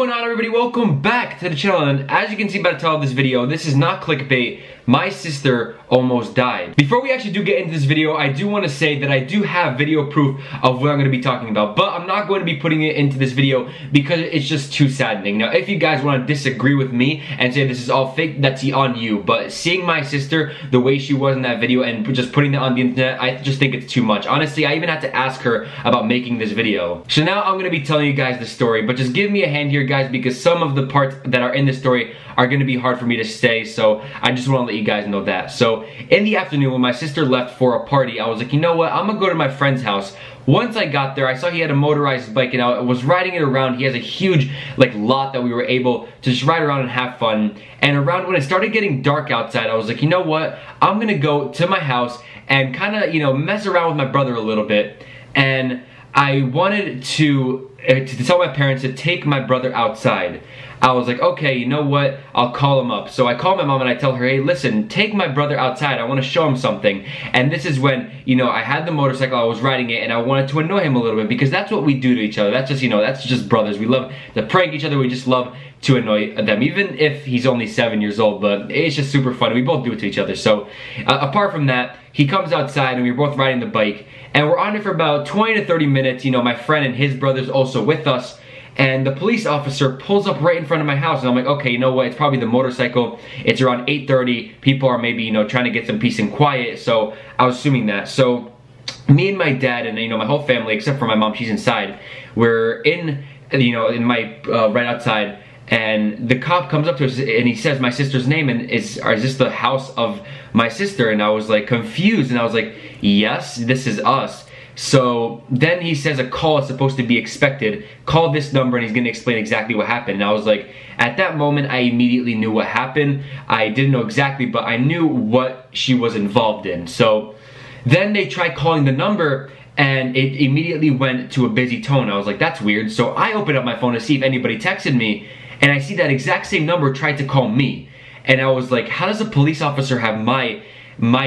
going on, everybody? Welcome back to the channel, and as you can see by the title of this video, this is not clickbait. My sister almost died. Before we actually do get into this video, I do want to say that I do have video proof of what I'm going to be talking about, but I'm not going to be putting it into this video because it's just too saddening. Now, if you guys want to disagree with me and say this is all fake, that's on you, but seeing my sister the way she was in that video and just putting that on the internet, I just think it's too much. Honestly, I even had to ask her about making this video. So now I'm going to be telling you guys the story, but just give me a hand here, guys, because some of the parts that are in this story are going to be hard for me to say, so I just want to let you guys know that. So in the afternoon when my sister left for a party, I was like, you know what, I'm gonna go to my friend's house. Once I got there, I saw he had a motorized bike and I was riding it around. He has a huge lot that we were able to just ride around and have fun. And around when it started getting dark outside, I was like, you know what, I'm gonna go to my house and kind of, mess around with my brother a little bit. And I wanted to tell my parents to take my brother outside. I was like, okay, you know what, I'll call him up. So I call my mom and I tell her, hey, listen, take my brother outside, I want to show him something. And this is when, I had the motorcycle, I was riding it, and I wanted to annoy him a little bit, because that's what we do to each other. That's just, that's just brothers. We love to prank each other, we just love to annoy them, even if he's only 7 years old, but it's just super fun. We both do it to each other. So apart from that, he comes outside and we're both riding the bike, and we're on it for about 20 to 30 minutes. My friend and his brother's also with us. And the police officer pulls up right in front of my house, and I'm like, okay, you know what, it's probably the motorcycle. It's around 8:30, people are maybe, trying to get some peace and quiet, so I was assuming that. So me and my dad and, my whole family, except for my mom, she's inside, we're in, in my, right outside, and the cop comes up to us and he says my sister's name, and is this the house of my sister? And I was like confused, and I was like, yes, this is us. So then he says a call is supposed to be expected. Call this number and he's gonna explain exactly what happened. And I was like, at that moment, I immediately knew what happened. I didn't know exactly, but I knew what she was involved in. So then they tried calling the number and it immediately went to a busy tone. I was like, that's weird. So I opened up my phone to see if anybody texted me, and I see that exact same number tried to call me. And I was like, how does a police officer have my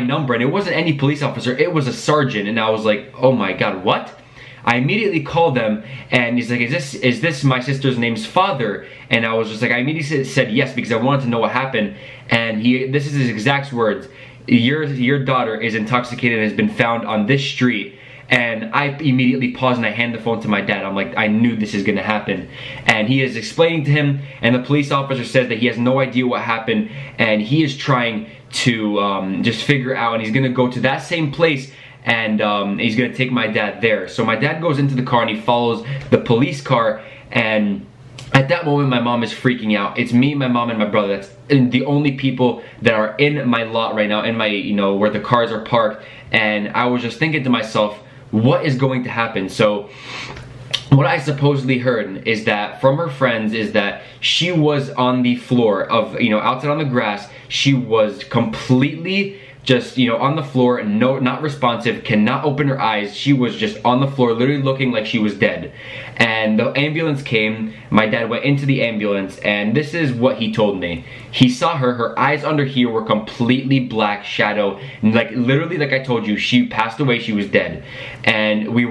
number? And it wasn't any police officer, it was a sergeant. And I was like, oh my god, what? I immediately called them, and he's like, is this my sister's name's father? And I was just like, I immediately said yes, because I wanted to know what happened. And this is his exact words: your daughter is intoxicated and has been found on this street. And I immediately paused and I hand the phone to my dad. I'm like, I knew this is gonna happen. And he is explaining to him, and the police officer says that he has no idea what happened, and he is trying to just figure out, and he's gonna go to that same place, and he's gonna take my dad there. So my dad goes into the car and he follows the police car, and at that moment my mom is freaking out. It's me, my mom, and my brother. That's the only people that are in my lot right now, in my, where the cars are parked. And I was just thinking to myself, what is going to happen? So what I supposedly heard is that from her friends is that she was on the floor of, outside on the grass. She was completely just, on the floor, and not responsive, cannot open her eyes. She was just on the floor, literally looking like she was dead. And the ambulance came. My dad went into the ambulance, and this is what he told me. He saw her eyes under here were completely black shadow, like literally, like I told you, she passed away, she was dead. And they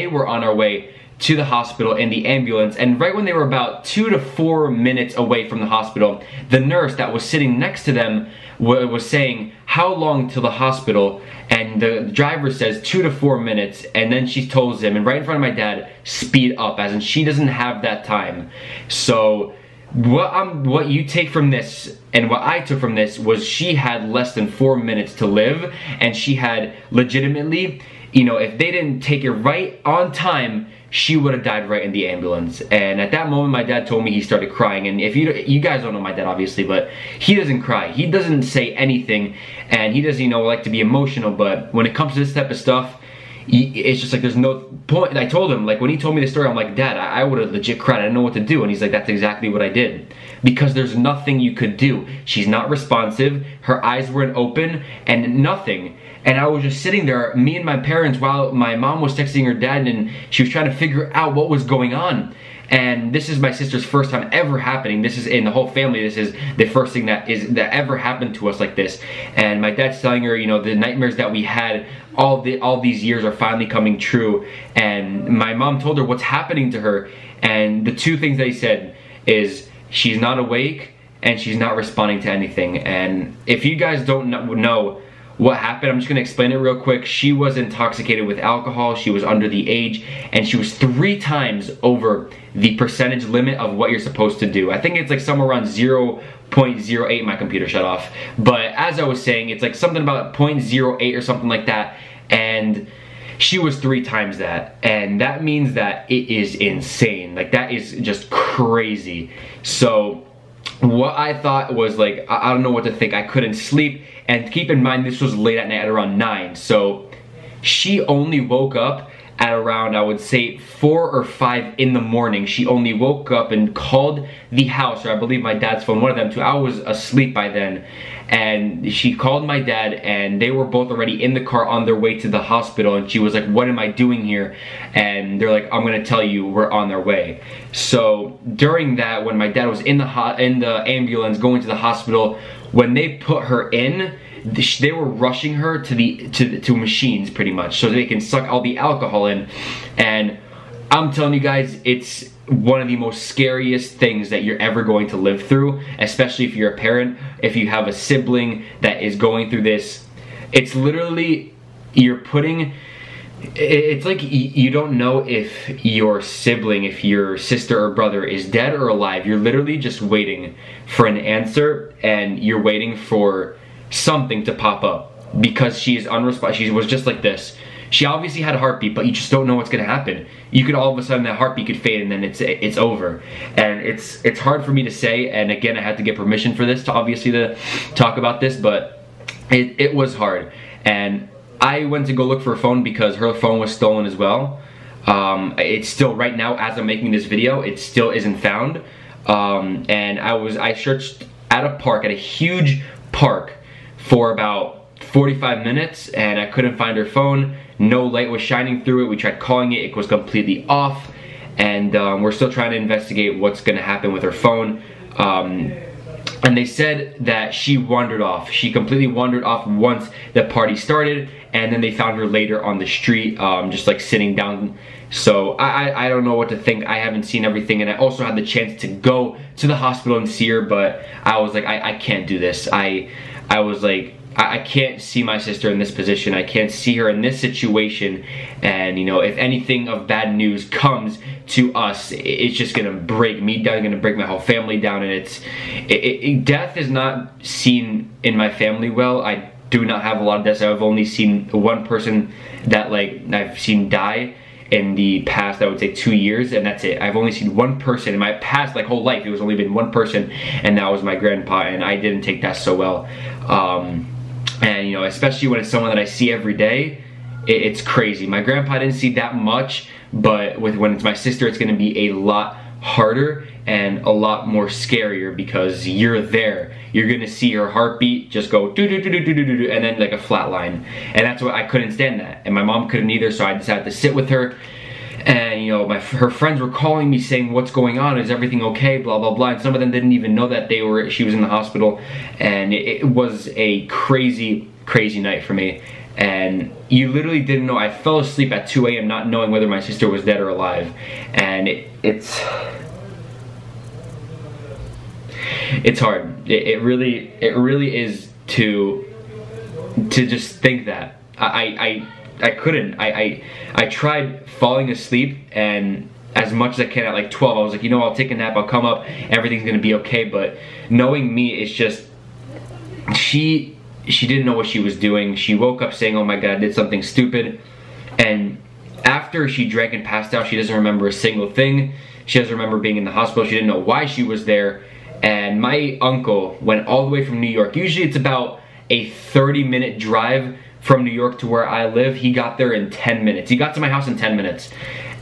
were on our way to the hospital in the ambulance, and right when they were about 2 to 4 minutes away from the hospital, the nurse that was sitting next to them was saying, how long to the hospital? And the driver says 2 to 4 minutes, and then she tells him, and right in front of my dad, speed up, as in she doesn't have that time. So what you take from this and what I took from this was she had less than 4 minutes to live, and she had legitimately, if they didn't take it right on time, she would have died right in the ambulance. And at that moment, my dad told me he started crying. And if you guys don't know my dad, obviously, but he doesn't cry. He doesn't say anything, and he doesn't, like to be emotional. But when it comes to this type of stuff, it's just like there's no point. And I told him, like when he told me the story, I'm like, Dad, I would have legit cried. I didn't know what to do. And he's like, that's exactly what I did. Because there's nothing you could do. She's not responsive. Her eyes weren't open, and nothing. And I was just sitting there, me and my parents, while my mom was texting her dad, and she was trying to figure out what was going on. And this is my sister's first time ever happening. This is in the whole family. This is the first thing that ever happened to us like this. And my dad's telling her, the nightmares that we had all these years are finally coming true. And my mom told her what's happening to her. And the two things that he said is she's not awake and she's not responding to anything. And if you guys don't know what happened, I'm just gonna explain it real quick. She was intoxicated with alcohol, she was under the age, and she was 3 times over the percentage limit of what you're supposed to do. I think it's like somewhere around 0.08, my computer shut off. But as I was saying, it's like something about 0.08 or something like that, and she was 3 times that, and that means that it is insane. Like, that is just crazy. So what I thought was, like, I don't know what to think. I couldn't sleep, and keep in mind this was late at night at around 9, so she only woke up at around, I would say, 4 or 5 in the morning. She only woke up and called the house, or I believe my dad's phone, one of them two. I was asleep by then, and she called my dad, and they were both already in the car on their way to the hospital, and she was like, what am I doing here? And they're like, I'm gonna tell you, we're on their way. So during that, when my dad was in the ambulance going to the hospital, when they put her in, they were rushing her to machines pretty much so they can suck all the alcohol in. And I'm telling you guys, it's one of the most scariest things that you're ever going to live through, especially if you're a parent, if you have a sibling that is going through this. It's literally, you're putting, it's like you don't know if your sibling, if your sister or brother is dead or alive. You're literally just waiting for an answer, and you're waiting for something to pop up, because she is unresponsive. She was just like this. She obviously had a heartbeat, but you just don't know what's gonna happen. You could all of a sudden, that heartbeat could fade, and then it's over. And it's hard for me to say, and again, I had to get permission for this to obviously to talk about this, but it was hard. And I went to go look for a phone because her phone was stolen as well. It's still, right now as I'm making this video, it still isn't found. And I searched at a park, at a huge park, for about 45 minutes, and I couldn't find her phone. No light was shining through it. We tried calling it, it was completely off, and we're still trying to investigate what's gonna happen with her phone. And they said that she wandered off. She completely wandered off once the party started, and then they found her later on the street, just like sitting down. So I don't know what to think. I haven't seen everything, and I also had the chance to go to the hospital and see her, but I was like, I can't do this. I was like, I can't see my sister in this position. I can't see her in this situation. And you know, if anything of bad news comes to us, it's just gonna break me down, gonna break my whole family down. And death is not seen in my family well. I do not have a lot of deaths. I've only seen one person that, like, I've seen die in the past, I would say 2 years, and that's it. I've only seen one person in my past, like, whole life. It was only been one person, and that was my grandpa, and I didn't take that so well. And you know, especially when it's someone that I see every day, it's crazy. My grandpa didn't see that much, but when it's my sister, it's gonna be a lot harder and a lot more scarier, because you're there. You're gonna see her heartbeat just go do do do do do do do, and then like a flat line. And that's what I couldn't stand that, and my mom couldn't either. So I decided to sit with her. And you know, her friends were calling me saying, what's going on? Is everything okay? Blah blah blah. And some of them didn't even know that she was in the hospital. And it was a crazy night for me. And you literally didn't know. I fell asleep at 2 a.m. not knowing whether my sister was dead or alive. And it's hard. It really is to just think that. I couldn't. I tried falling asleep, and as much as I can at like 12, I was like, you know, I'll take a nap, I'll come up, everything's gonna be okay. But knowing me, it's just, she didn't know what she was doing. She woke up saying, oh my God, I did something stupid. And after she drank and passed out, she doesn't remember a single thing. She doesn't remember being in the hospital. She didn't know why she was there. And my uncle went all the way from New York. Usually it's about a 30-minute drive from New York to where I live. He got there in 10 minutes. He got to my house in 10 minutes.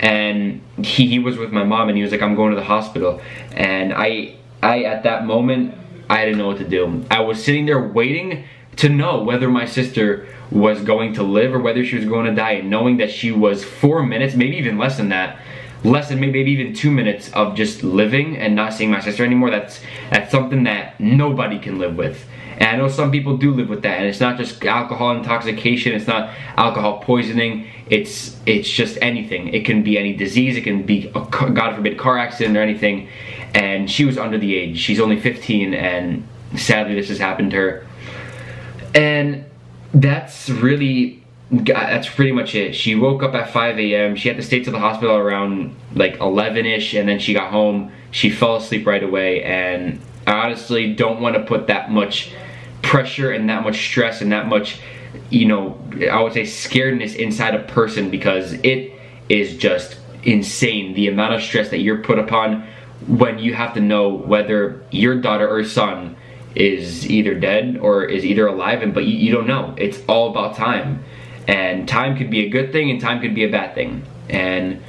And he was with my mom, and he was like, I'm going to the hospital. And I at that moment, I didn't know what to do. I was sitting there waiting to know whether my sister was going to live or whether she was going to die, and knowing that she was 4 minutes, maybe even less than that, less than maybe even 2 minutes of just living and not seeing my sister anymore. That's something that nobody can live with. And I know some people do live with that, and it's not just alcohol intoxication, it's not alcohol poisoning, it's just anything. It can be any disease, it can be a, God forbid, car accident or anything. and she was under the age. She's only 15, and sadly this has happened to her. And that's pretty much it. She woke up at 5 a.m. She had to stay to the hospital around like 11-ish, and then she got home. She fell asleep right away, and I honestly don't want to put that much pressure and that much stress and that much, you know, I would say scaredness inside a person, because it is just insane the amount of stress that you're put upon when you have to know whether your daughter or son is either dead or is either alive, but you don't know. It's all about time, and time could be a good thing and time could be a bad thing. And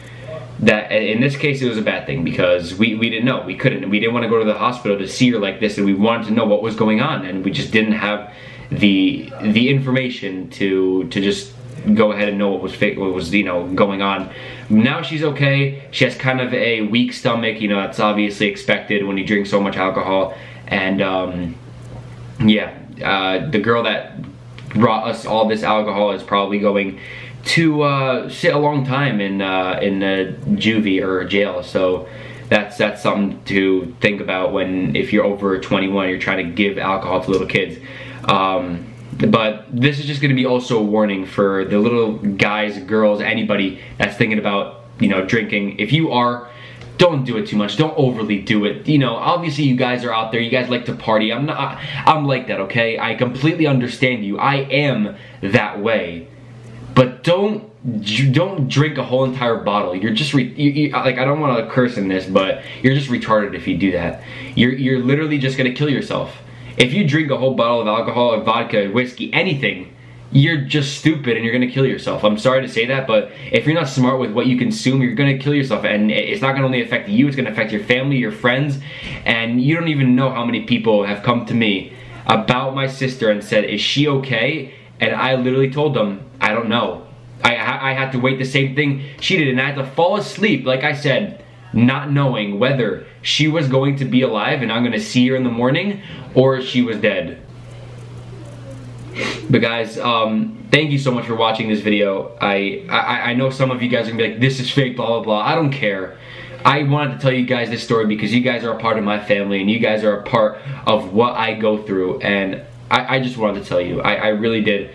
that in this case it was a bad thing, because we didn't know. We didn't want to go to the hospital to see her like this, and we wanted to know what was going on, and we just didn't have the information to just go ahead and know what was you know, going on. Now she's okay. She has kind of a weak stomach, you know, that's obviously expected when you drink so much alcohol. And yeah, the girl that brought us all this alcohol is probably going to sit a long time in juvie or jail. So that's something to think about if you're over 21, you're trying to give alcohol to little kids. But this is just going to be also a warning for the little guys, girls, anybody that's thinking about, you know, drinking. If you are, don't do it too much. Don't overly do it. You know, obviously you guys are out there. You guys like to party. I'm like that, okay? I completely understand you. I am that way. But don't drink a whole entire bottle. You're just like, I don't want to curse in this, but you're just retarded if you do that. You're literally just gonna kill yourself. If you drink a whole bottle of alcohol or vodka, whiskey, anything, you're just stupid and you're gonna kill yourself. I'm sorry to say that, but if you're not smart with what you consume, you're gonna kill yourself, and it's not gonna only affect you, it's gonna affect your family, your friends, and you don't even know how many people have come to me about my sister and said, is she okay? And I literally told them, I don't know. I had to wait the same thing she did, and I had to fall asleep, like I said, not knowing whether she was going to be alive and I'm gonna see her in the morning, or she was dead. But guys, thank you so much for watching this video. I know some of you guys are gonna be like, this is fake, blah, blah, blah. I don't care. I wanted to tell you guys this story because you guys are a part of my family and you guys are a part of what I go through, and I just wanted to tell you. I really did.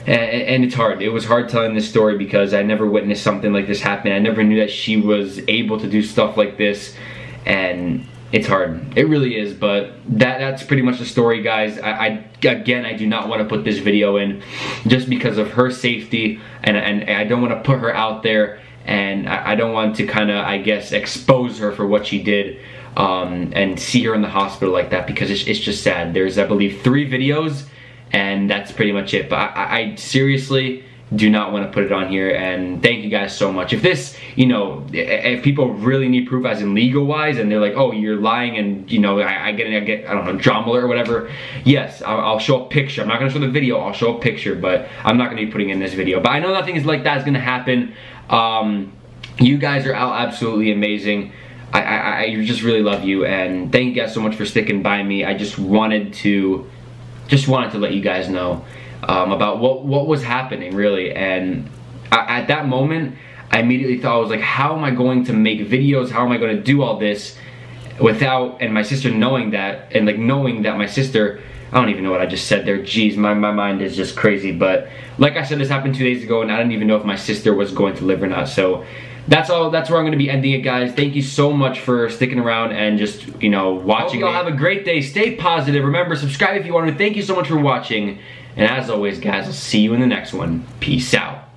And it's hard. It was hard telling this story because I never witnessed something like this happen. I never knew that she was able to do stuff like this, and it's hard. It really is, but that's pretty much the story, guys. Again, I do not want to put this video in just because of her safety, and I don't want to put her out there, and I don't want to kind of, I guess, expose her for what she did, and see her in the hospital like that, because it's just sad. There's, I believe, 3 videos, and that's pretty much it. But I seriously do not want to put it on here, and thank you guys so much. If this, you know, if people really need proof as in legal wise, and they're like, oh, you're lying, and you know, I get I don't know, drama alert or whatever, yes, I'll show a picture. I'm not gonna show the video, I'll show a picture, but I'm not gonna be putting in this video. But I know nothing like that is gonna happen. You guys are absolutely amazing. I just really love you, and thank you guys so much for sticking by me. I just wanted to let you guys know about what was happening, really. And at that moment, I immediately thought, I was like, how am I going to make videos? How am I going to do all this without, and my sister knowing that, and like knowing that my sister, I don't even know what I just said there. Jeez, my mind is just crazy. But like I said, this happened 2 days ago, and I didn't even know if my sister was going to live or not. So that's all. That's where I'm going to be ending it, guys. Thank you so much for sticking around and just, you know, watching. Hope you all have a great day. Stay positive. Remember, subscribe if you want to. Thank you so much for watching. And as always, guys, I'll see you in the next one. Peace out.